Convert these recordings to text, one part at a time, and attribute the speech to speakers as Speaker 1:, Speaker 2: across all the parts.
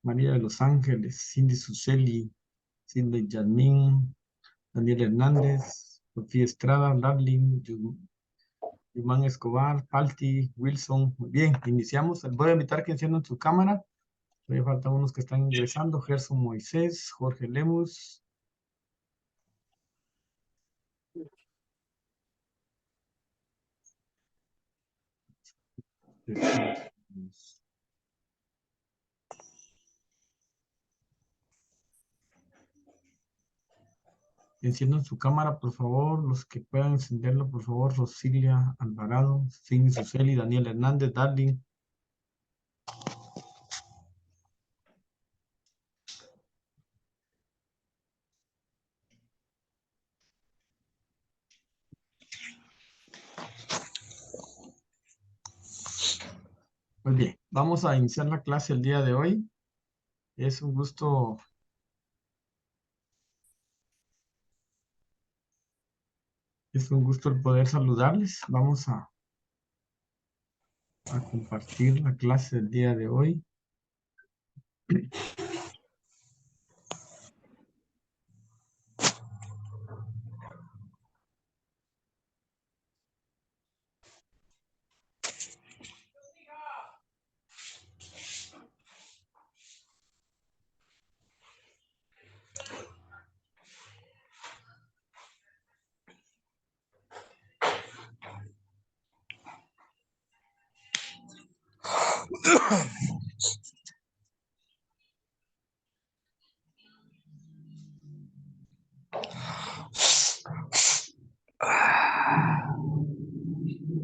Speaker 1: María de los Ángeles, Cindy Suseli, Cindy Yasmín, Daniel Hernández, Sofía Estrada, Darling, Yumán Escobar, Palti, Wilson. Muy bien, iniciamos. Voy a invitar que enciendan su cámara. Todavía faltan unos que están ingresando. Gerson Moisés, Jorge Lemus. Enciendan su cámara, por favor. Los que puedan encenderlo, por favor. Rosilia Alvarado, Cindy Suseli, Daniel Hernández, Darling. Muy bien, vamos a iniciar la clase el día de hoy. Es un gusto el poder saludarles. Vamos a compartir la clase del día de hoy.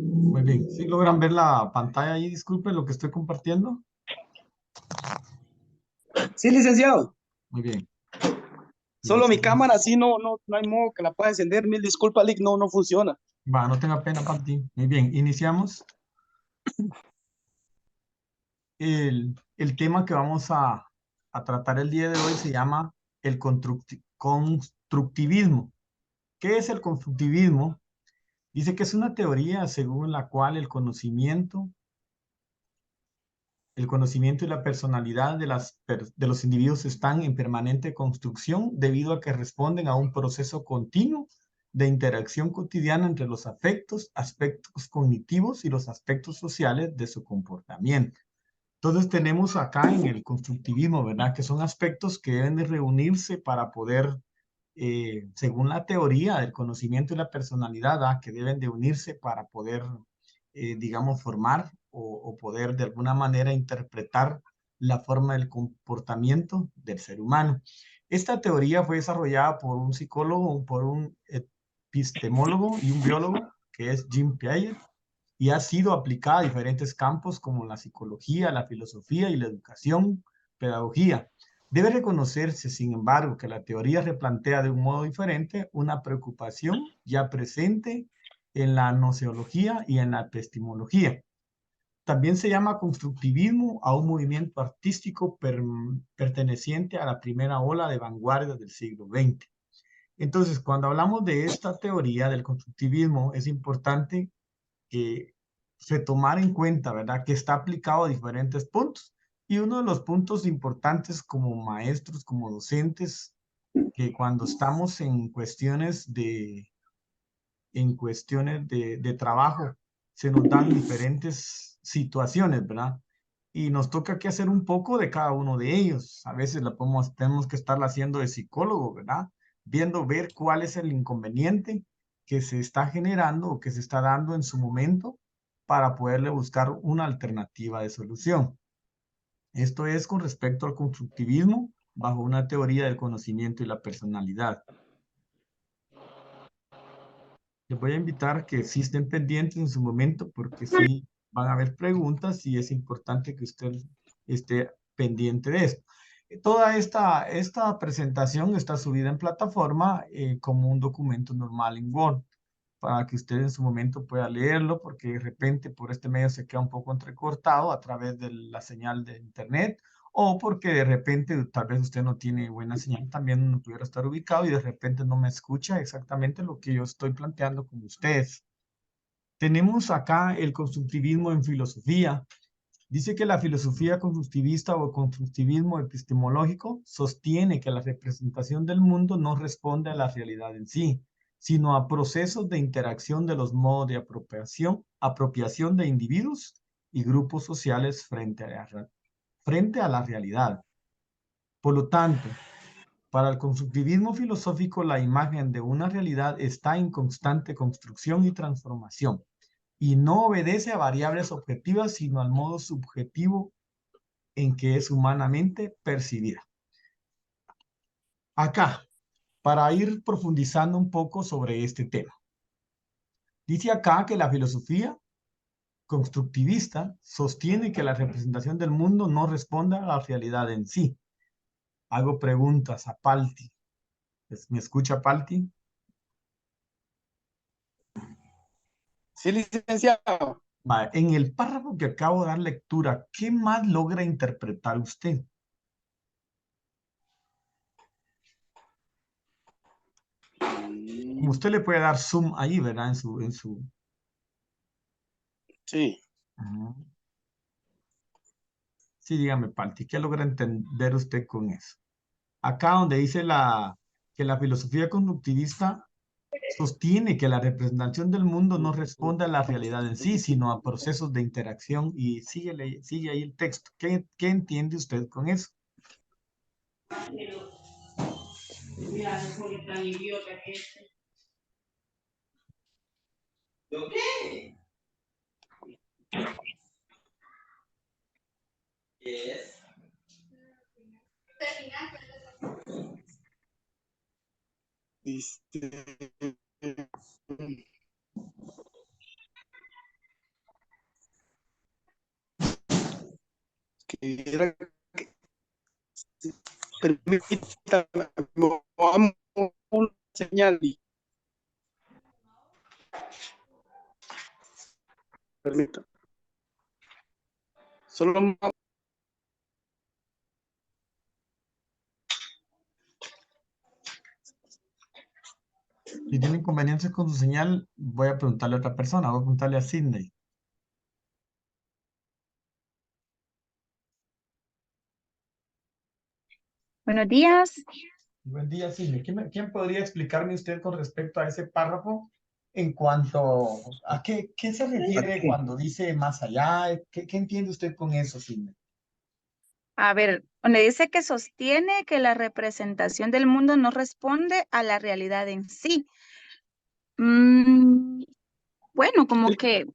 Speaker 1: Muy bien, ¿sí logran ver la pantalla ahí? Disculpen lo que estoy compartiendo.
Speaker 2: Sí, licenciado.
Speaker 1: Muy bien.
Speaker 2: Solo mi
Speaker 1: Iniciamos.
Speaker 2: cámara, sí, no hay modo que la pueda encender. Mil disculpas, Lick, no funciona.
Speaker 1: Va, no tenga pena, Pati. Muy bien, iniciamos. El tema que vamos a tratar el día de hoy se llama el constructivismo. ¿Qué es el constructivismo? Dice que es una teoría según la cual el conocimiento y la personalidad de los individuos están en permanente construcción debido a que responden a un proceso continuo de interacción cotidiana entre los aspectos cognitivos y los aspectos sociales de su comportamiento. Entonces tenemos acá en el constructivismo, ¿verdad? Que son aspectos que deben de reunirse para poder, según la teoría del conocimiento y la personalidad, ¿verdad? Que deben de unirse para poder, digamos, formar o poder de alguna manera interpretar la forma del comportamiento del ser humano. Esta teoría fue desarrollada por un psicólogo, por un epistemólogo y un biólogo, que es Jim Piaget, y ha sido aplicada a diferentes campos como la psicología, la filosofía y la educación, pedagogía. Debe reconocerse, sin embargo, que la teoría replantea de un modo diferente una preocupación ya presente en la nociología y en la epistemología. También se llama constructivismo a un movimiento artístico perteneciente a la primera ola de vanguardia del siglo XX. Entonces, cuando hablamos de esta teoría del constructivismo, es importante que se tomar en cuenta, ¿verdad? Que está aplicado a diferentes puntos. Y uno de los puntos importantes como maestros, como docentes, que cuando estamos en cuestiones de trabajo, se nos dan diferentes situaciones, ¿verdad? Y nos toca que hacer un poco de cada uno de ellos. A veces tenemos que estarla haciendo de psicólogo, ¿verdad? Ver cuál es el inconveniente que se está generando o que se está dando en su momento para poderle buscar una alternativa de solución. Esto es con respecto al constructivismo bajo una teoría del conocimiento y la personalidad. Les voy a invitar a que sí estén pendientes en su momento porque sí van a haber preguntas y es importante que usted esté pendiente de esto. Toda esta presentación está subida en plataforma como un documento normal en Word para que usted en su momento pueda leerlo porque de repente por este medio se queda un poco entrecortado a través de la señal de internet o porque de repente tal vez usted no tiene buena señal, también no pudiera estar ubicado y de repente no me escucha exactamente lo que yo estoy planteando con ustedes. Tenemos acá el constructivismo en filosofía. Dice que la filosofía constructivista o constructivismo epistemológico sostiene que la representación del mundo no responde a la realidad en sí, sino a procesos de interacción de los modos de apropiación de individuos y grupos sociales frente a la realidad. Por lo tanto, para el constructivismo filosófico, la imagen de una realidad está en constante construcción y transformación, y no obedece a variables objetivas, sino al modo subjetivo en que es humanamente percibida. Acá, para ir profundizando un poco sobre este tema. Dice acá que la filosofía constructivista sostiene que la representación del mundo no responde a la realidad en sí. Hago preguntas a Palti. ¿Me escucha Palti?
Speaker 2: Sí, licenciado.
Speaker 1: Vale, en el párrafo que acabo de dar lectura, ¿qué más logra interpretar usted? Como usted le puede dar zoom ahí, ¿verdad?
Speaker 2: Sí.
Speaker 1: Ujú. Sí, dígame, Palti, ¿qué logra entender usted con eso? Acá donde dice que la filosofía conductivista sostiene que la representación del mundo no responde a la realidad en sí, sino a procesos de interacción, y sigue ahí el texto. ¿Qué entiende usted con eso?
Speaker 2: Dice que era permítame, vamos una señal y permítame. Solo
Speaker 1: Si tiene inconveniencias con su señal, voy a preguntarle a otra persona, voy a preguntarle a Sidney.
Speaker 3: Buenos días.
Speaker 1: Buen día, Sidney. ¿Quién podría explicarme usted con respecto a ese párrafo en cuanto a qué se refiere cuando dice más allá? ¿Qué entiende usted con eso, Sidney?
Speaker 3: A ver, donde dice que sostiene que la representación del mundo no responde a la realidad en sí. Mm, bueno, como que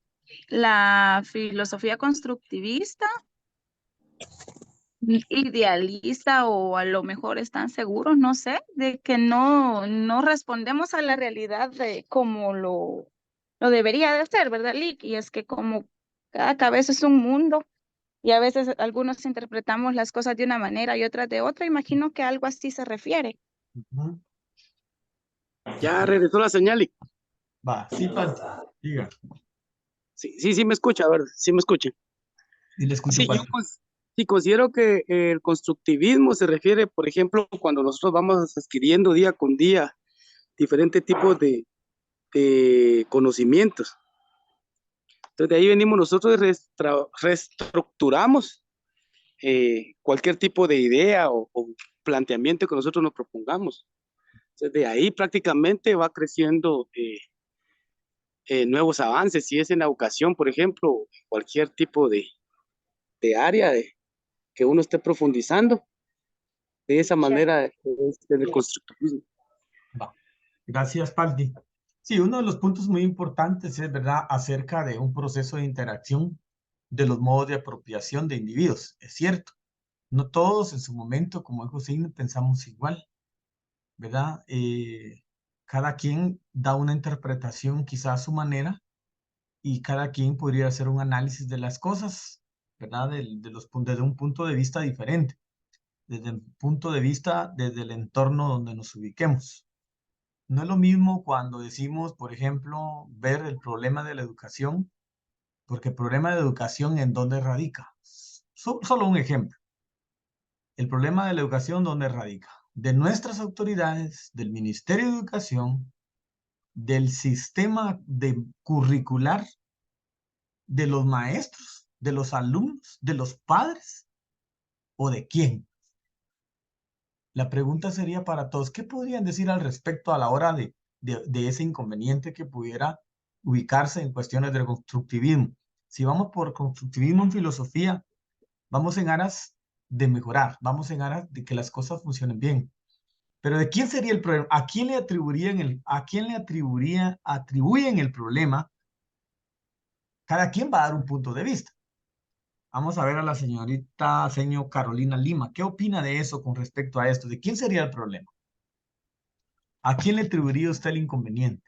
Speaker 3: la filosofía constructivista, idealista o a lo mejor están seguros, no sé, de que no respondemos a la realidad de como lo debería de ser, ¿verdad, Lick? Y es que como cada cabeza es un mundo. Y a veces algunos interpretamos las cosas de una manera y otras de otra. Imagino que algo así se refiere.
Speaker 1: Ujú.
Speaker 2: ya regresó la señal y
Speaker 1: Va, sí, Palti, diga.
Speaker 2: sí me escucha, a ver, sí me escucha.
Speaker 1: Y le escucho,
Speaker 2: Sí,
Speaker 1: Palti.
Speaker 2: sí considero que el constructivismo se refiere, por ejemplo, cuando nosotros vamos adquiriendo día con día diferentes tipos de conocimientos. Entonces de ahí venimos nosotros y reestructuramos cualquier tipo de idea o planteamiento que nosotros nos propongamos. Entonces de ahí prácticamente va creciendo nuevos avances, si es en la educación, por ejemplo, cualquier tipo de área que uno esté profundizando. De esa manera es el constructivismo.
Speaker 1: Va. Gracias, Palti. Sí, uno de los puntos muy importantes es, ¿verdad?, acerca de un proceso de interacción de los modos de apropiación de individuos. Es cierto, no todos en su momento, como dijo Sidney, pensamos igual, ¿verdad? Cada quien da una interpretación quizás a su manera y cada quien podría hacer un análisis de las cosas, ¿verdad? Desde un punto de vista diferente, desde el punto de vista desde el entorno donde nos ubiquemos. No es lo mismo cuando decimos, por ejemplo, ver el problema de la educación, porque el problema de educación en dónde radica. Solo un ejemplo. El problema de la educación, ¿dónde radica? De nuestras autoridades, del Ministerio de Educación, del sistema curricular, de los maestros, ¿De los alumnos? ¿De los padres? ¿O de quién? La pregunta sería para todos, ¿qué podrían decir al respecto a la hora de ese inconveniente que pudiera ubicarse en cuestiones del constructivismo? Si vamos por constructivismo en filosofía, vamos en aras de mejorar, vamos en aras de que las cosas funcionen bien. Pero ¿de quién sería el problema? ¿A quién le atribuyen el problema? Cada quien va a dar un punto de vista. Vamos a ver a la señor Carolina Lima. ¿Qué opina de eso con respecto a esto? ¿De quién sería el problema? ¿A quién le atribuiría usted el inconveniente?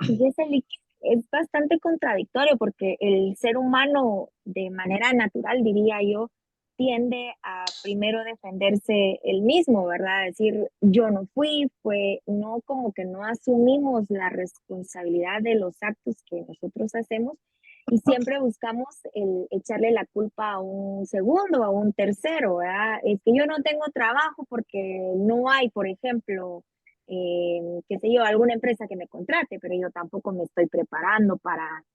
Speaker 4: Fíjese, Lick, es bastante contradictorio porque el ser humano, de manera natural, diría yo, tiende a primero defenderse él mismo, ¿verdad? Decir, yo no fui, fue, no, como que no asumimos la responsabilidad de los actos que nosotros hacemos y siempre buscamos el echarle la culpa a un segundo, a un tercero, ¿verdad? Es que yo no tengo trabajo porque no hay, por ejemplo, qué sé yo, alguna empresa que me contrate, pero yo tampoco me estoy preparando para,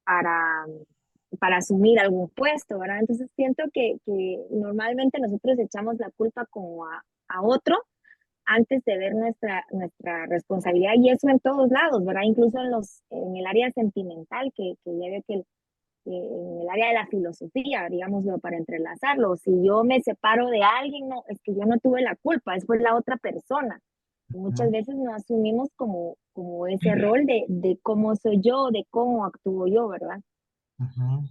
Speaker 4: para asumir algún puesto, ¿verdad? Entonces siento que normalmente nosotros echamos la culpa como a otro antes de ver nuestra responsabilidad, y eso en todos lados, ¿verdad? Incluso en el área sentimental, que ya veo que en el área de la filosofía, digámoslo, para entrelazarlo, si yo me separo de alguien, no, es que yo no tuve la culpa, es por la otra persona. Muchas veces no asumimos como ese rol de cómo soy yo, de cómo actúo yo, ¿verdad?
Speaker 1: Ujú.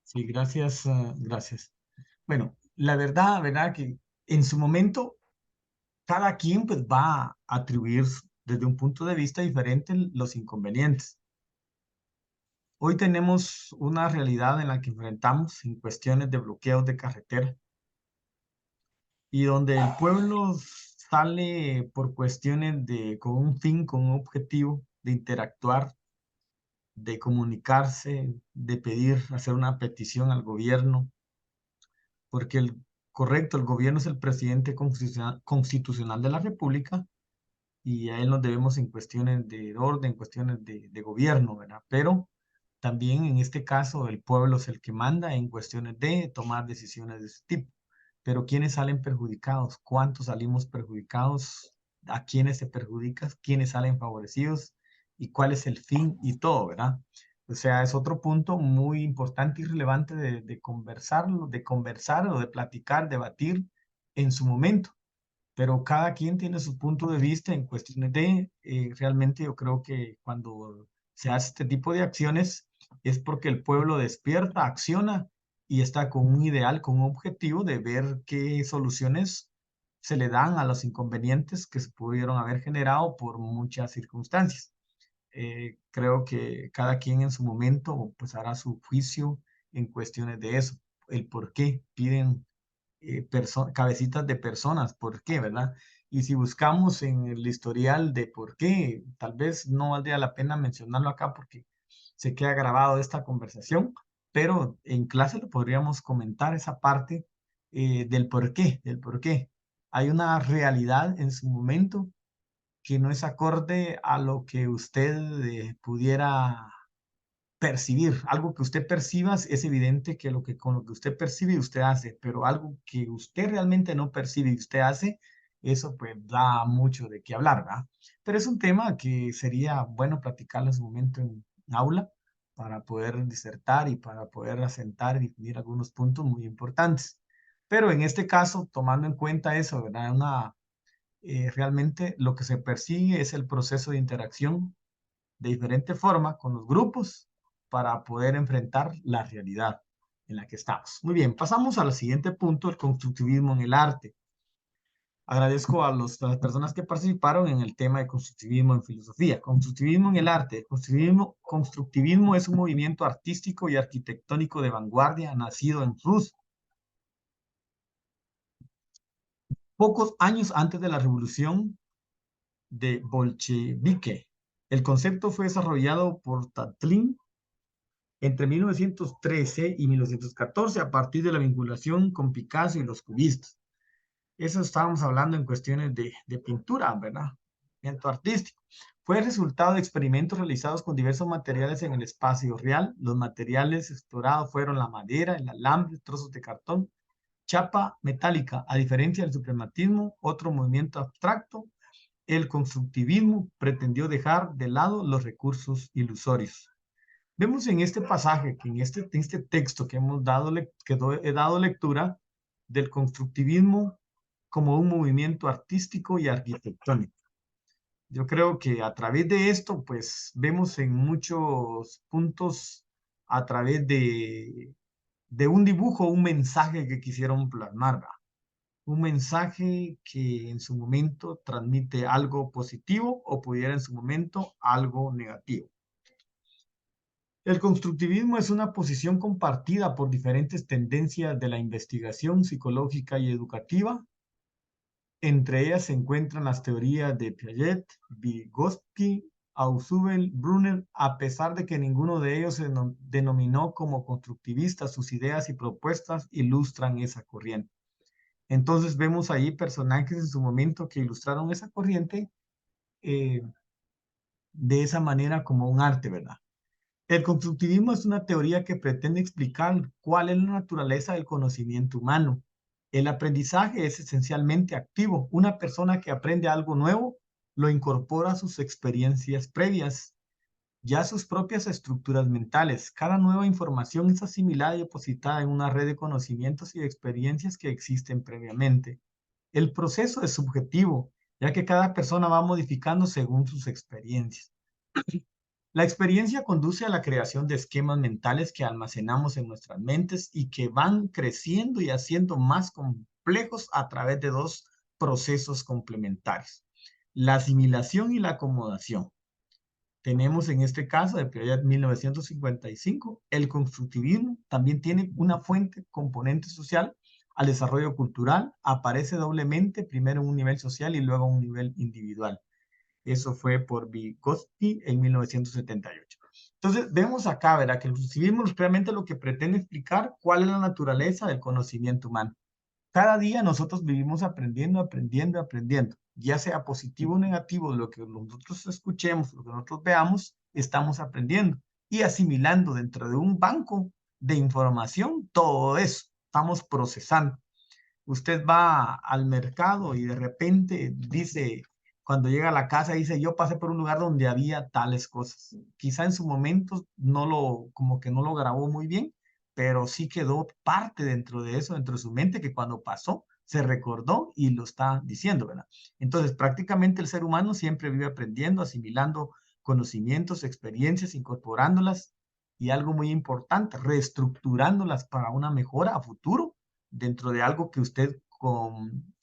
Speaker 1: Sí, gracias, gracias. Bueno, la verdad que en su momento cada quien pues va a atribuir desde un punto de vista diferente los inconvenientes. Hoy tenemos una realidad en la que enfrentamos en cuestiones de bloqueos de carretera y donde el pueblo sale por cuestiones con un fin, con un objetivo de interactuar, de comunicarse, de pedir, hacer una petición al gobierno, porque el gobierno es el presidente constitucional de la República y a él nos debemos en cuestiones de orden, cuestiones de gobierno, ¿verdad? Pero también en este caso el pueblo es el que manda en cuestiones de tomar decisiones de ese tipo. Pero ¿quiénes salen perjudicados? ¿Cuántos salimos perjudicados? ¿A quiénes se perjudican? ¿Quiénes salen favorecidos? ¿Y cuál es el fin? Y todo, ¿verdad? O sea, es otro punto muy importante y relevante de conversarlo, de conversar o de platicar, debatir en su momento, pero cada quien tiene su punto de vista en cuestiones realmente yo creo que cuando se hace este tipo de acciones es porque el pueblo despierta, acciona y está con un ideal, con un objetivo de ver qué soluciones se le dan a los inconvenientes que se pudieron haber generado por muchas circunstancias. Creo que cada quien en su momento pues hará su juicio en cuestiones de eso, el por qué piden cabecitas de personas, ¿por qué, verdad? Y si buscamos en el historial de por qué, tal vez no valdría la pena mencionarlo acá porque se queda grabado esta conversación, pero en clase lo podríamos comentar esa parte del por qué, del por qué. Hay una realidad en su momento que no es acorde a lo que usted pudiera percibir. Algo que usted perciba es evidente que con lo que usted percibe usted hace, pero algo que usted realmente no percibe y usted hace, eso pues da mucho de qué hablar, ¿verdad? Pero es un tema que sería bueno platicarlo en su momento en aula para poder disertar y para poder asentar y definir algunos puntos muy importantes. Pero en este caso, tomando en cuenta eso, ¿verdad? Realmente lo que se persigue es el proceso de interacción de diferente forma con los grupos para poder enfrentar la realidad en la que estamos. Muy bien, pasamos al siguiente punto, el constructivismo en el arte. Agradezco a las personas que participaron en el tema de constructivismo en filosofía. Constructivismo en el arte. Constructivismo es un movimiento artístico y arquitectónico de vanguardia nacido en Rusia. Pocos años antes de la revolución de bolchevique. El concepto fue desarrollado por Tatlin entre 1913 y 1914 a partir de la vinculación con Picasso y los cubistas. Eso estábamos hablando en cuestiones de pintura, ¿verdad? movimiento artístico. Fue el resultado de experimentos realizados con diversos materiales en el espacio real. Los materiales explorados fueron la madera, el alambre, trozos de cartón, chapa metálica. A diferencia del suprematismo, otro movimiento abstracto, el constructivismo pretendió dejar de lado los recursos ilusorios. Vemos en este pasaje, que en este texto que hemos dado, he dado lectura del constructivismo como un movimiento artístico y arquitectónico. Yo creo que a través de esto, pues vemos en muchos puntos, a través de un dibujo, un mensaje que quisieron plasmar, ¿verdad? Un mensaje que en su momento transmite algo positivo o pudiera en su momento algo negativo. El constructivismo es una posición compartida por diferentes tendencias de la investigación psicológica y educativa. Entre ellas se encuentran las teorías de Piaget, Vygotsky, Ausubel, Brunner, a pesar de que ninguno de ellos se denominó como constructivista, sus ideas y propuestas ilustran esa corriente. Entonces vemos ahí personajes en su momento que ilustraron esa corriente de esa manera como un arte, ¿verdad? El constructivismo es una teoría que pretende explicar cuál es la naturaleza del conocimiento humano. El aprendizaje es esencialmente activo. Una persona que aprende algo nuevo lo incorpora a sus experiencias previas, ya a sus propias estructuras mentales. Cada nueva información es asimilada y depositada en una red de conocimientos y experiencias que existen previamente. El proceso es subjetivo, ya que cada persona va modificando según sus experiencias. La experiencia conduce a la creación de esquemas mentales que almacenamos en nuestras mentes y que van creciendo y haciendo más complejos a través de dos procesos complementarios: la asimilación y la acomodación. Tenemos en este caso de Piaget 1955, el constructivismo también tiene una fuente componente social al desarrollo cultural, aparece doblemente, primero en un nivel social y luego en un nivel individual. Eso fue por Vygotsky en 1978. Entonces, vemos acá, ¿verdad? Que el constructivismo realmente lo que pretende explicar cuál es la naturaleza del conocimiento humano. Cada día nosotros vivimos aprendiendo, aprendiendo, aprendiendo. Ya sea positivo o negativo, lo que nosotros escuchemos, lo que nosotros veamos, estamos aprendiendo y asimilando dentro de un banco de información todo eso. Estamos procesando. Usted va al mercado y de repente dice, cuando llega a la casa, dice, yo pasé por un lugar donde había tales cosas. Quizá en su momento como que no lo grabó muy bien, pero sí quedó parte dentro de eso, dentro de su mente, que cuando pasó se recordó y lo está diciendo, ¿verdad? Entonces, prácticamente el ser humano siempre vive aprendiendo, asimilando conocimientos, experiencias, incorporándolas y algo muy importante, reestructurándolas para una mejora a futuro dentro de algo que usted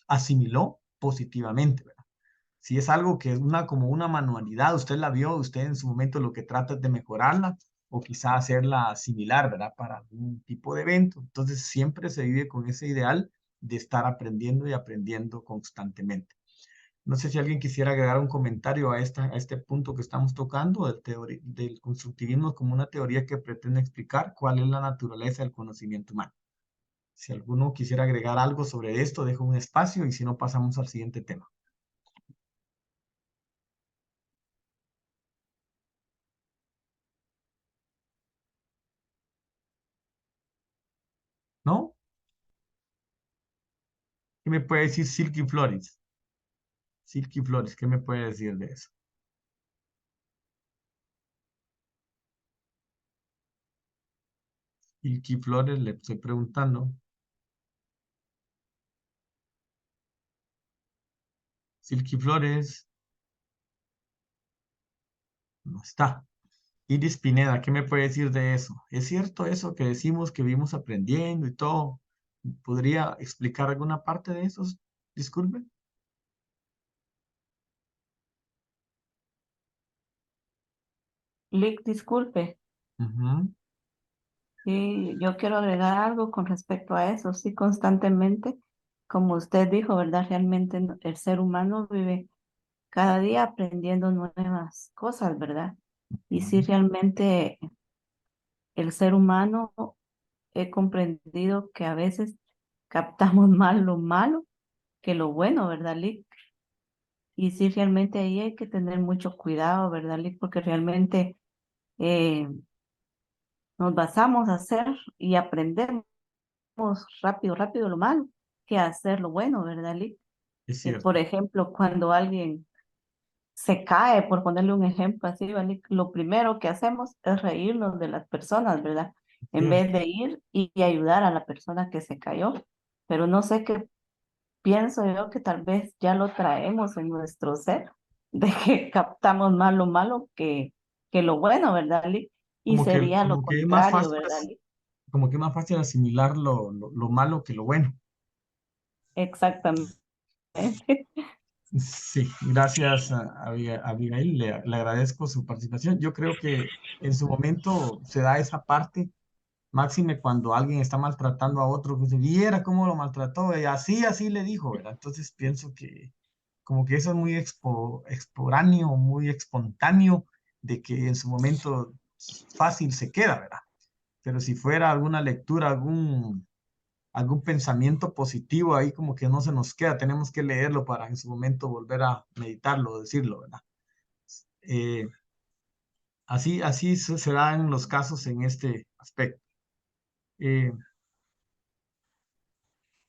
Speaker 1: asimiló positivamente, ¿verdad? Si es algo que es como una manualidad, usted la vio, usted en su momento lo que trata es de mejorarla o quizá hacerla similar, ¿verdad? Para algún tipo de evento. Entonces siempre se vive con ese ideal de estar aprendiendo y aprendiendo constantemente. No sé si alguien quisiera agregar un comentario a este punto que estamos tocando del constructivismo como una teoría que pretende explicar cuál es la naturaleza del conocimiento humano. Si alguno quisiera agregar algo sobre esto, dejo un espacio y si no, pasamos al siguiente tema. ¿No? ¿Qué me puede decir Silky Flores? Silky Flores, ¿qué me puede decir de eso? Silky Flores, le estoy preguntando. Silky Flores, no está. Iris Pineda, ¿qué me puede decir de eso? ¿Es cierto eso que decimos que vivimos aprendiendo y todo? ¿Podría explicar alguna parte de eso? Disculpe.
Speaker 5: Lick, disculpe,
Speaker 1: Ujú.
Speaker 5: sí, yo quiero agregar algo con respecto a eso. Sí, constantemente, como usted dijo, ¿verdad? Realmente el ser humano vive cada día aprendiendo nuevas cosas, ¿verdad? Y sí, realmente el ser humano he comprendido que a veces captamos más lo malo que lo bueno, ¿verdad, Lick? Y sí, realmente ahí hay que tener mucho cuidado, ¿verdad, Lick? Porque realmente eh, nos basamos a hacer y aprendemos rápido, rápido lo malo que hacer lo bueno, ¿verdad, Lick?
Speaker 1: Es
Speaker 5: Por
Speaker 1: cierto.
Speaker 5: ejemplo, cuando alguien se cae, por ponerle un ejemplo así, ¿vale? Lo primero que hacemos es reírnos de las personas, ¿verdad? En
Speaker 1: Cierto.
Speaker 5: vez de ir y ayudar a la persona que se cayó. Pero no sé qué pienso yo que tal vez ya lo traemos en nuestro ser, de que captamos más lo malo que lo bueno, ¿verdad, Lick? Y sería lo
Speaker 1: Como que es más
Speaker 5: contrario,
Speaker 1: fácil,
Speaker 5: ¿verdad, Lick?
Speaker 1: como que es más fácil asimilar lo malo que lo bueno.
Speaker 5: Exactamente.
Speaker 1: Sí, gracias a Abigail, le agradezco su participación. Yo creo que en su momento se da esa parte, máxime cuando alguien está maltratando a otro, que se viera cómo lo maltrató, y así le dijo, ¿verdad? Entonces pienso que como que eso es muy exporáneo, muy espontáneo, de que en su momento fácil se queda, ¿verdad? Pero si fuera alguna lectura, algún pensamiento positivo ahí como que no se nos queda, tenemos que leerlo para en su momento volver a meditarlo, decirlo, ¿verdad? Eh, así se dan los casos en este aspecto. Eh,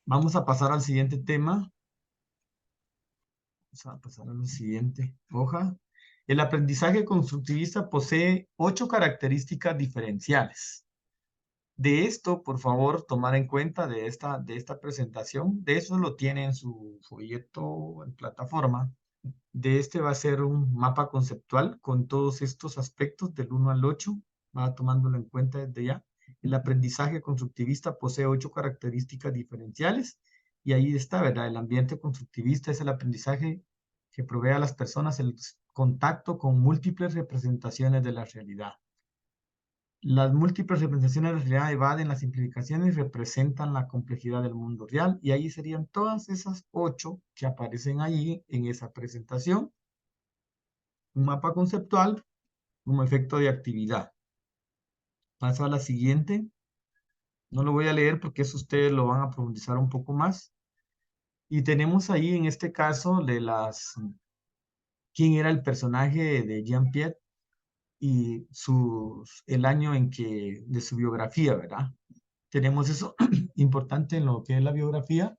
Speaker 1: Vamos a pasar al siguiente tema. Vamos a pasar a la siguiente hoja. El aprendizaje constructivista posee 8 características diferenciales. De esto, por favor, tomar en cuenta de esta presentación. De eso lo tiene en su folleto en plataforma. De este va a ser un mapa conceptual con todos estos aspectos del 1 al 8. Va tomándolo en cuenta desde ya. El aprendizaje constructivista posee 8 características diferenciales y ahí está, ¿verdad? El ambiente constructivista es el aprendizaje que provee a las personas el contacto con múltiples representaciones de la realidad. Las múltiples representaciones de la realidad evaden las simplificaciones y representan la complejidad del mundo real. Y ahí serían todas esas 8 que aparecen ahí en esa presentación. Un mapa conceptual como efecto de actividad. Paso a la siguiente. No lo voy a leer porque eso ustedes lo van a profundizar un poco más. Y tenemos ahí en este caso quién era el personaje de Jean Piaget y el año de su biografía, ¿verdad? Tenemos eso importante en lo que es la biografía.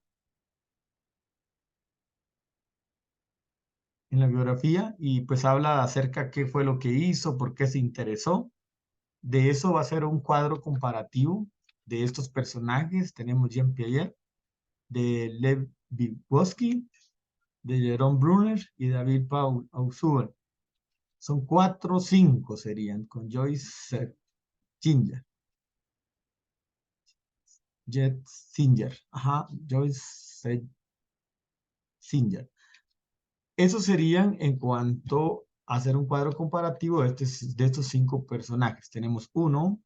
Speaker 1: En la biografía y pues habla acerca qué fue lo que hizo, por qué se interesó. De eso va a ser un cuadro comparativo de estos personajes. Tenemos Jean Piaget, de Lev Vygotsky, de Jerome Brunner y David Paul Ausubel. Son 4 o 5 serían, con Joyce Singer. Jet Singer. Ajá, Joyce Singer. Esos serían en cuanto a hacer un cuadro comparativo de estos 5 personajes. Tenemos 1,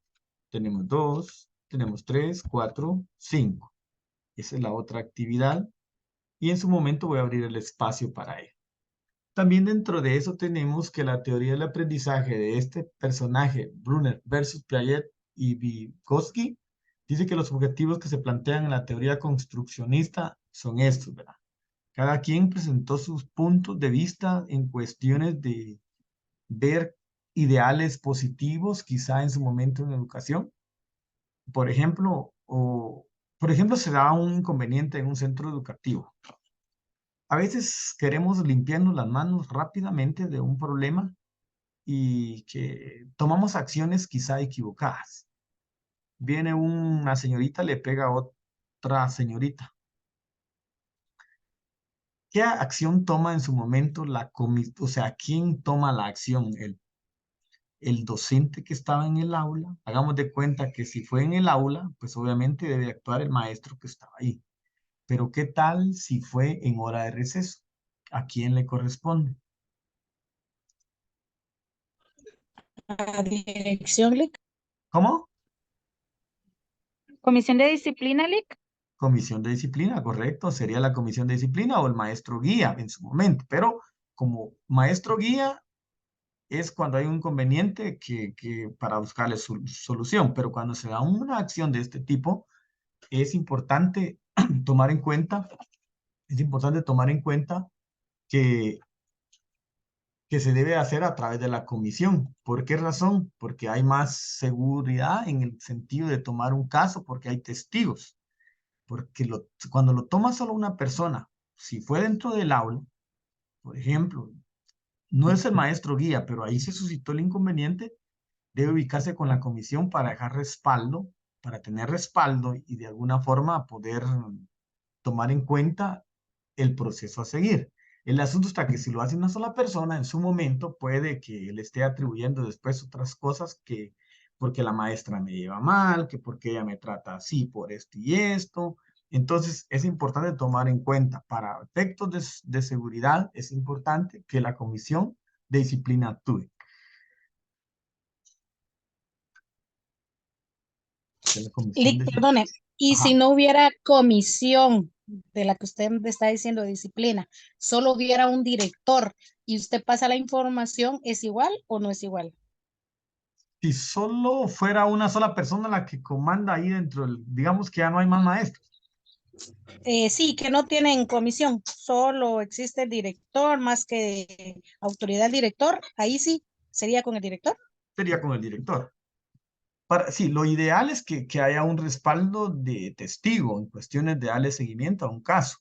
Speaker 1: tenemos 2, tenemos 3, 4, 5. Esa es la otra actividad. Y en su momento voy a abrir el espacio para él. También dentro de eso tenemos que la teoría del aprendizaje de este personaje, Brunner versus Piaget y Vygotsky, dice que los objetivos que se plantean en la teoría construccionista son estos, ¿verdad? Cada quien presentó sus puntos de vista en cuestiones de ver ideales positivos, quizá en su momento en educación. Por ejemplo, se da un inconveniente en un centro educativo. A veces queremos limpiarnos las manos rápidamente de un problema y que tomamos acciones quizá equivocadas. Viene una señorita, le pega a otra señorita. ¿Qué acción toma en su momento quién toma la acción? El docente que estaba en el aula. Hagamos de cuenta que si fue en el aula, pues obviamente debe actuar el maestro que estaba ahí. Pero ¿qué tal si fue en hora de receso? ¿A quién le corresponde?
Speaker 3: La dirección, Lick.
Speaker 1: ¿Cómo?
Speaker 3: Comisión de disciplina, Lick.
Speaker 1: Comisión de disciplina, correcto. Sería la comisión de disciplina o el maestro guía en su momento. Pero como maestro guía es cuando hay un inconveniente para buscarle solución. Pero cuando se da una acción de este tipo, es importante tomar en cuenta que que se debe hacer a través de la comisión. ¿Por qué razón? Porque hay más seguridad en el sentido de tomar un caso, porque hay testigos. Porque cuando lo toma solo una persona, si fue dentro del aula, por ejemplo, no es el maestro guía, pero ahí se suscitó el inconveniente, debe ubicarse con la comisión para dejar respaldo, para tener respaldo y de alguna forma poder tomar en cuenta el proceso a seguir. El asunto está que si lo hace una sola persona, en su momento puede que le esté atribuyendo después otras cosas que porque la maestra me lleva mal, que porque ella me trata así por esto y esto. Entonces es importante tomar en cuenta, para efectos de seguridad, es importante que la comisión de disciplina actúe. Que la comisión
Speaker 6: Lick,
Speaker 1: de,
Speaker 6: perdone, y si
Speaker 1: ajá.
Speaker 6: no hubiera comisión de la que usted me está diciendo de disciplina, solo hubiera un director y usted pasa la información, ¿es igual o no es igual?
Speaker 1: Si solo fuera una sola persona la que comanda ahí dentro, digamos que ya no hay más maestros,
Speaker 6: Sí, que no tienen comisión, solo existe el director más que autoridad del director, ahí sí, sería con el director.
Speaker 1: sería con el director. Sí, lo ideal es que haya un respaldo de testigo en cuestiones de darle seguimiento a un caso.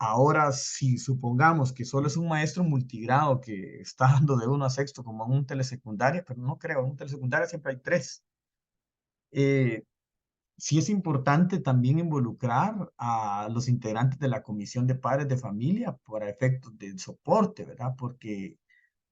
Speaker 1: Ahora, si supongamos que solo es un maestro multigrado que está dando de 1 a 6 como en un telesecundaria, pero no creo, en un telesecundaria siempre hay 3. Sí es importante también involucrar a los integrantes de la comisión de padres de familia para efectos de soporte, ¿verdad? Porque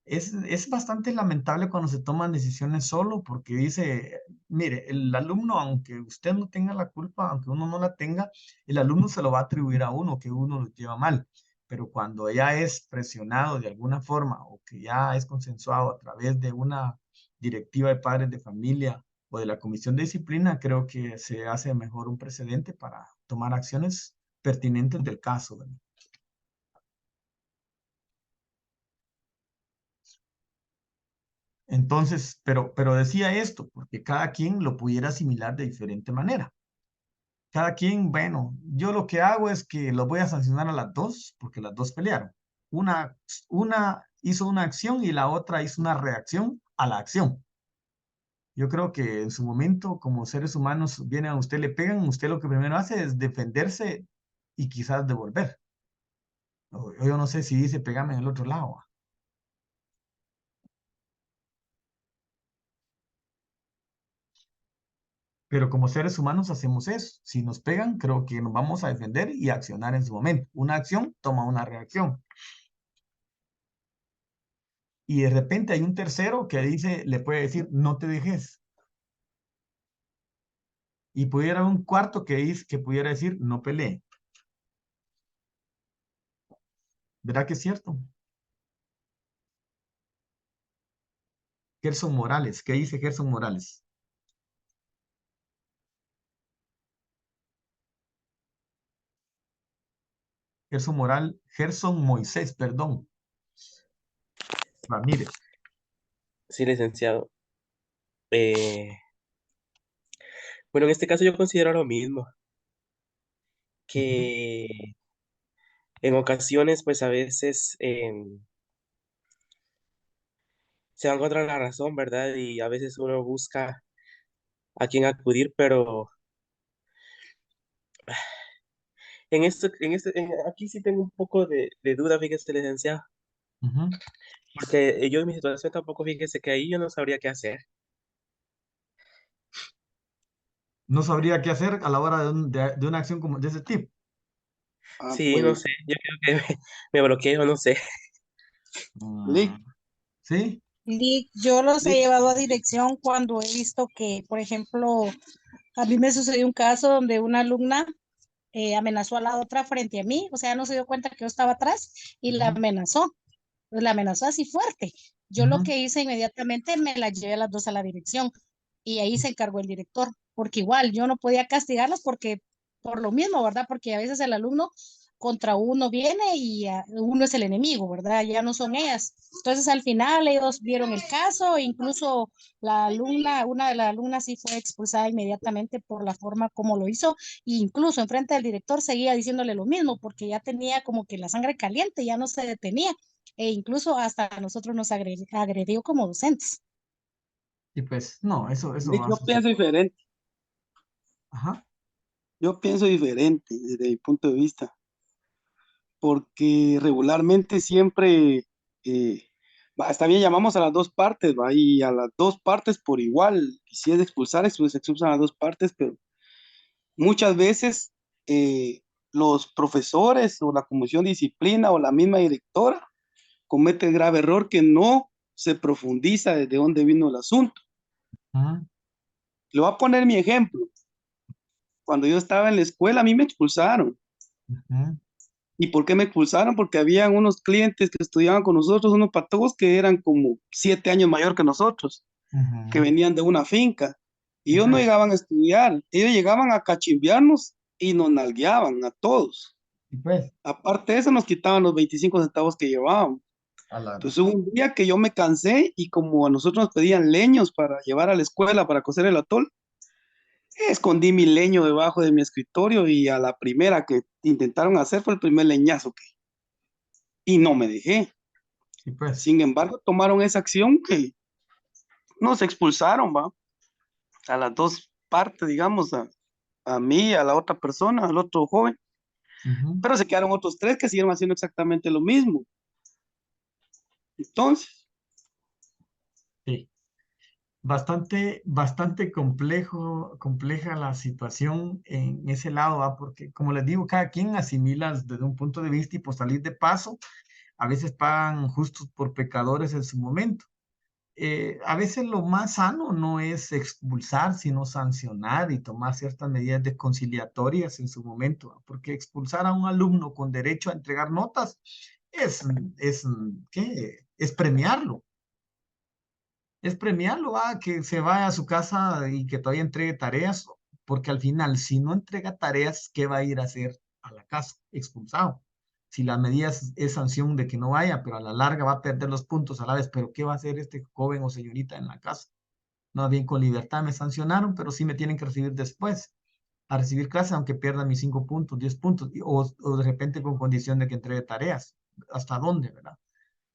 Speaker 1: es bastante lamentable cuando se toman decisiones solo, porque dice, mire, el alumno, aunque usted no tenga la culpa, aunque uno no la tenga, el alumno se lo va a atribuir a uno, que uno lo lleva mal. Pero cuando ya es presionado de alguna forma o que ya es consensuado a través de una directiva de padres de familia o de la comisión de disciplina, creo que se hace mejor un precedente para tomar acciones pertinentes del caso, ¿verdad? Entonces, pero decía esto, porque cada quien lo pudiera asimilar de diferente manera. Cada quien, bueno, yo lo que hago es que los voy a sancionar a las dos, porque las dos pelearon. Una hizo una acción y la otra hizo una reacción a la acción. Yo creo que en su momento, como seres humanos, vienen a usted, le pegan, usted lo que primero hace es defenderse y quizás devolver. Yo no sé si dice pegame en el otro lado. Pero como seres humanos hacemos eso. Si nos pegan, creo que nos vamos a defender y accionar en su momento. Una acción toma una reacción. Y de repente hay un tercero que dice, le puede decir, no te dejes. Y pudiera haber un cuarto que pudiera decir, no pelee. ¿Verdad que es cierto? Gerson Morales, ¿qué dice Gerson Morales? Gerson Moisés, perdón. Ramírez.
Speaker 7: Sí, licenciado. Bueno, en este caso yo considero lo mismo,
Speaker 1: Ujú.
Speaker 7: que en ocasiones, pues a veces se van contra la razón, ¿verdad? Y a veces uno busca a quién acudir, pero aquí sí tengo un poco de duda, fíjese, licenciado,
Speaker 1: Ujú.
Speaker 7: porque yo en mi situación tampoco, fíjese que ahí yo no sabría qué hacer.
Speaker 1: No sabría qué hacer a la hora de una acción como de ese tipo.
Speaker 2: Ah,
Speaker 7: Sí, no
Speaker 2: pues,
Speaker 7: sé, yo creo que me bloqueo, no sé.
Speaker 2: Lick,
Speaker 1: Mm, ¿sí?
Speaker 6: Lick, yo los he
Speaker 2: Lick,
Speaker 6: llevado a dirección cuando he visto que, por ejemplo, a mí me sucedió un caso donde una alumna amenazó a la otra frente a mí, o sea, no se dio cuenta que yo estaba atrás y
Speaker 1: Ujú,
Speaker 6: la amenazó así fuerte. Yo lo
Speaker 1: ujú.
Speaker 6: que hice inmediatamente me la llevé a las dos a la dirección y ahí se encargó el director, porque igual yo no podía castigarlas porque por lo mismo, ¿verdad? Porque a veces el alumno contra uno viene y uno es el enemigo, ¿verdad? Ya no son ellas. Entonces al final ellos vieron el caso, e incluso la alumna, una de las alumnas sí fue expulsada inmediatamente por la forma como lo hizo, e incluso enfrente del director seguía diciéndole lo mismo porque ya tenía como que la sangre caliente, ya no se detenía. e incluso hasta a nosotros nos agredió como docentes.
Speaker 1: Y pues, no, eso va a
Speaker 2: Yo
Speaker 1: suceder.
Speaker 2: pienso diferente,
Speaker 1: Ajá.
Speaker 2: yo pienso diferente desde mi punto de vista, porque regularmente siempre, está bien, llamamos a las dos partes, va, y a las dos partes por igual, y si es de expulsar, se expulsan a las dos partes, pero muchas veces los profesores o la comisión de disciplina o la misma directora comete el grave error que no se profundiza desde dónde vino el asunto.
Speaker 1: Ajá.
Speaker 2: Le voy a poner mi ejemplo. Cuando yo estaba en la escuela, a mí me expulsaron.
Speaker 1: Ajá.
Speaker 2: ¿Y por qué me expulsaron? Porque habían unos clientes que estudiaban con nosotros, unos patojos que eran como 7 años mayor que nosotros, que
Speaker 1: Ajá.
Speaker 2: venían de una finca. Y
Speaker 1: Y
Speaker 2: ellos no
Speaker 1: pues,
Speaker 2: llegaban a estudiar, ellos llegaban a cachimbiarnos y nos nalgueaban a todos.
Speaker 1: y pues,
Speaker 2: Aparte de eso, nos quitaban los 25 centavos que llevábamos.
Speaker 1: a la
Speaker 2: Entonces hubo un día que yo me cansé y como a nosotros nos pedían leños para llevar a la escuela para coser el atol, escondí mi leño debajo de mi escritorio y a la primera que intentaron hacer fue el primer leñazo y no me dejé.
Speaker 1: y pues,
Speaker 2: Sin embargo, tomaron esa acción que nos expulsaron, ¿va? A las dos partes, digamos, a mí, a la otra persona, al otro joven,
Speaker 1: ujú,
Speaker 2: pero se quedaron otros tres que siguieron haciendo exactamente lo mismo. Entonces,
Speaker 1: sí. Bastante compleja la situación en ese lado, ¿va? Porque como les digo, cada quien asimila desde un punto de vista y por salir de paso, a veces pagan justos por pecadores en su momento. A veces lo más sano no es expulsar, sino sancionar y tomar ciertas medidas de conciliatorias en su momento, ¿va? Porque expulsar a un alumno con derecho a entregar notas es, es, ¿qué? Es premiarlo. Es premiarlo, que se vaya a su casa y que todavía entregue tareas, porque al final, si no entrega tareas, ¿qué va a ir a hacer a la casa? Expulsado. Si la medida es sanción de que no vaya, pero a la larga va a perder los puntos a la vez, pero ¿qué va a hacer este joven o señorita en la casa? No, bien, con libertad me sancionaron, pero sí me tienen que recibir después, a recibir clases, aunque pierda mis 5 puntos, 10 puntos, o de repente con condición de que entregue tareas. ¿Hasta dónde, verdad?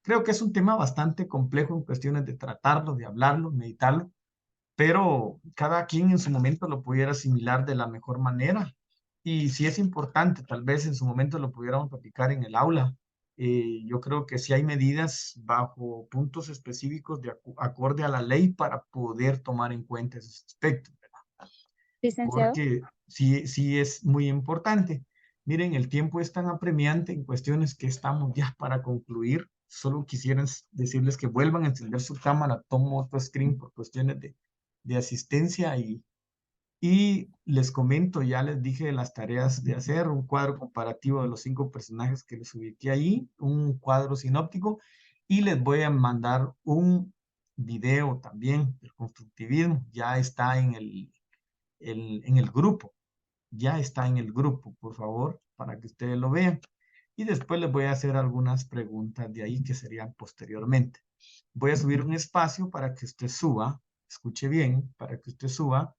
Speaker 1: Creo que es un tema bastante complejo en cuestiones de tratarlo, de hablarlo, meditarlo, pero cada quien en su momento lo pudiera asimilar de la mejor manera. Y si es importante, tal vez en su momento lo pudiéramos platicar en el aula. Yo creo que si hay medidas bajo puntos específicos de acorde a la ley para poder tomar en cuenta esos aspectos, ¿verdad?
Speaker 3: Licenciado.
Speaker 1: Porque sí es muy importante. Miren, el tiempo es tan apremiante en cuestiones que estamos ya para concluir. Solo quisiera decirles que vuelvan a encender su cámara, tomo otro screen por cuestiones de asistencia y les comento, ya les dije las tareas de hacer, un cuadro comparativo de los 5 personajes que les ubiqué ahí, un cuadro sinóptico y les voy a mandar un video también del constructivismo, ya está en el grupo, ya está en el grupo, por favor, para que ustedes lo vean. Y después les voy a hacer algunas preguntas de ahí que serían posteriormente. Voy a subir un espacio para que usted suba, escuche bien, para que usted suba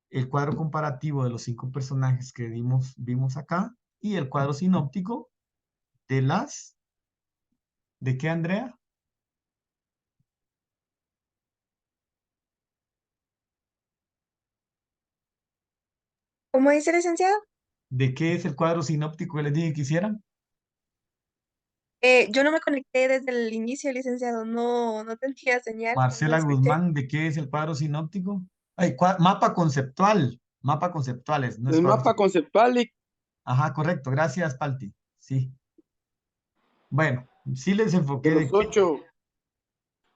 Speaker 1: el cuadro comparativo de los 5 personajes que vimos acá y el cuadro sinóptico de ¿de qué, Andrea?
Speaker 8: ¿Cómo dice, licenciado?
Speaker 1: ¿De qué es el cuadro sinóptico que les dije que hicieran?
Speaker 8: Yo no me conecté desde el inicio, licenciado. No, no tenía señal, no
Speaker 1: Marcela
Speaker 8: escuché.
Speaker 1: Guzmán, ¿de qué es el cuadro sinóptico? Ay, mapa conceptuales, no es
Speaker 2: el
Speaker 1: cuadro
Speaker 2: mapa
Speaker 1: sinóptico.
Speaker 2: conceptual
Speaker 1: Ajá, correcto, gracias, Palti. Sí, bueno, sí les
Speaker 2: de
Speaker 1: enfoqué
Speaker 2: los
Speaker 1: de qué.
Speaker 2: ocho,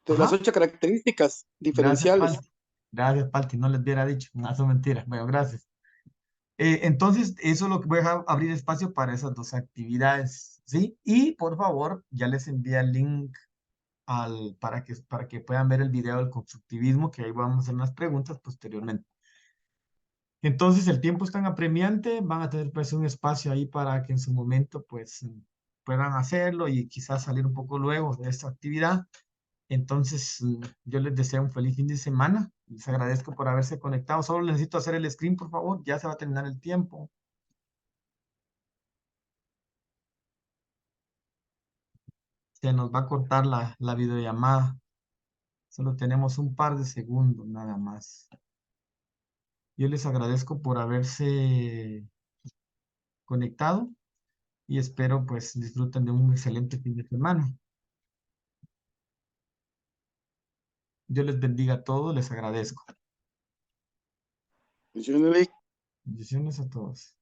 Speaker 2: de las
Speaker 1: Ajá,
Speaker 2: 8 características
Speaker 1: gracias,
Speaker 2: diferenciales.
Speaker 1: Palti. Gracias, Palti, no les hubiera dicho, no, son mentiras. Bueno, gracias. Entonces, eso es lo que voy a abrir espacio para esas dos actividades, ¿sí? Y por favor, ya les envié el link para que puedan ver el video del constructivismo, que ahí vamos a hacer unas preguntas posteriormente. Entonces, el tiempo es tan apremiante, van a tener pues un espacio ahí para que en su momento pues puedan hacerlo y quizás salir un poco luego de esta actividad. Entonces, yo les deseo un feliz fin de semana. Les agradezco por haberse conectado. Solo necesito hacer el screen, por favor. Ya se va a terminar el tiempo. se nos va a cortar la videollamada. Solo tenemos un par de segundos nada más. Yo les agradezco por haberse conectado y espero pues disfruten de un excelente fin de semana. Dios les bendiga a todos, les agradezco.
Speaker 2: Bendiciones, Lick.
Speaker 1: Bendiciones a todos.